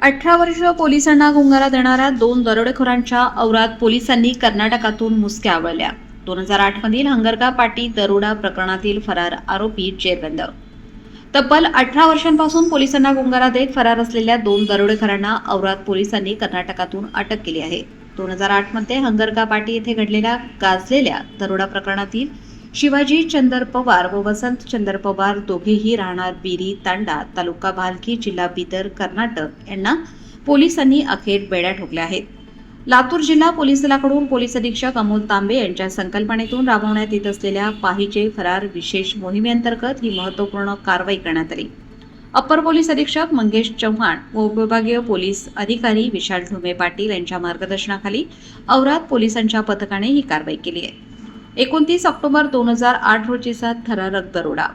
18 वर्ष पोलिसांना गुंगारा देणाऱ्या 2 दरोडेखोरांच्या औराद पोलिसांनी कर्नाटकातून मुसक्या आवळल्या। 2008 मधील हंगरका पाटी दरोडा प्रकरणातील फरार आरोपी जेरबंद। तब्बल 18 वर्षांपासून पोलिसांना गुंगारा देत फरार असलेल्या 2 दरोडेखोरांना औराद पोलिसांनी कर्नाटकातून अटक केली आहे। 2008 मध्ये हंगरका पाटी येथे घडलेल्या गाजलेल्या दरोडा प्रकरणातील शिवाजी चंदर पवार व वसंत चंदर पवार दोघेही राहणार बिरी तांडा तालुका भालकी जिल्हा बिदर कर्नाटक यांना पोलिसांनी अखेर बेड्या ठोकल्या आहेत। लातूर जिल्हा पोलीस दलाकडून पोलीस अधीक्षक अमोल तांबे यांच्या संकल्पनेतून राबवण्यात येत असलेल्या पाहिजे फरार विशेष मोहिमेअंतर्गत ही महत्त्वपूर्ण कारवाई करण्यात आली। अप्पर पोलीस अधीक्षक मंगेश चव्हाण व उपविभागीय पोलीस अधिकारी विशाल ढुमे पाटील यांच्या मार्गदर्शनाखाली औराद पोलिसांच्या पथकाने ही कारवाई केली आहे। 29 ऑक्टोबर 2008 रोजीचा थरारक दरोडा।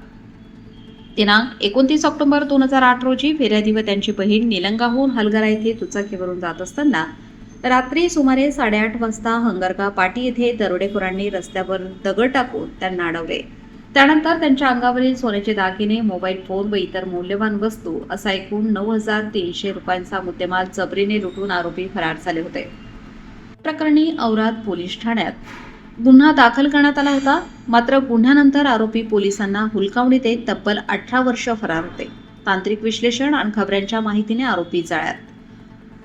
दिनांक 29 ऑक्टोबर 2008 रोजी फिर्यादी व त्यांची बहीण निलंगाहून हलगरा येथे दुचाकीवरून जात असताना रात्री सुमारे 8:30 वाजता हंगरका पाटी येथे दरोडेखोरांनी रस्त्यावर दगड टाकून त्यांना अडवले। त्यानंतर त्यांच्या अंगावरील सोन्याचे दागिने, मोबाईल फोन व इतर मौल्यवान वस्तू असा एकूण 9,300 रुपयांचा मुद्देमाल जबरीने लुटून आरोपी फरार झाले होते। प्रकरणी औराद पोलीस ठाण्यात गुन्हा दाखल करण्यात आला होता। मात्र गुन्ह्यानंतर आरोपी पोलिसांना हुलकावणी देत तब्बल 18 वर्ष फरार होते। तांत्रिक विश्लेषण आणि खबऱ्यांच्या माहितीने आरोपी जाळ्यात।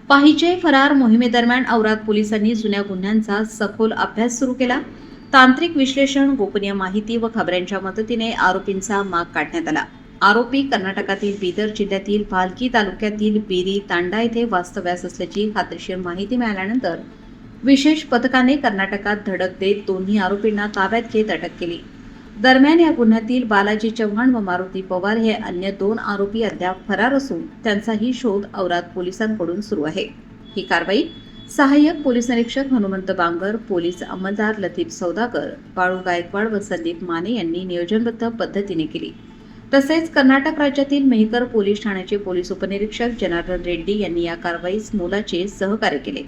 पाहिजे फरार मोहिमेदरम्यान औराद पोलिसांनी जुन्या गुन्ह्यांचा सखोल अभ्यास सुरू केला। तांत्रिक विश्लेषण, गोपनीय माहिती व खबऱ्यांच्या मदतीने आरोपींचा माग काढण्यात आला। आरोपी कर्नाटकातील बिदर जिल्ह्यातील भालकी तालुक्यातील बिरी तांडा येथे वास्तव्यास असल्याची खात्रीशीर माहिती मिळाल्यानंतर विशेष पथकाने कर्नाटकात धडक देत दोन्ही आरोपींना ताब्यात घेत अटक केली। दरम्यान या गुन्ह्यातील बालाजी चव्हाण व मारुती पवार हे अन्य 2 आरोपी अद्याप फरार असून त्यांचाही शोध औराद पोलिसांकडून सुरू आहे। ही कारवाई सहाय्यक पोलीस निरीक्षक हनुमंत बांगर, पोलीस अंमलदार लतीफ सौदागर, बाळू गायकवाड व संदीप माने यांनी नियोजनबद्ध पद्धतीने केली। तसेच कर्नाटक राज्यातील मेहकर पोलीस ठाण्याचे पोलीस उपनिरीक्षक जनार्दन रेड्डी यांनी या कारवाईस मोलाचे सहकार्य केले।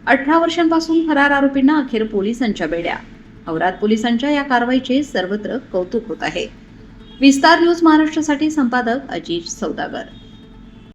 18 वर्षांपासून फरार आरोपींना अखेर पोलिसांच्या बेड्या। औराद पोलिसांच्या या कारवाईचे सर्वत्र कौतुक होत आहे। विस्तार न्यूज महाराष्ट्रासाठी संपादक अजिज सौदागर।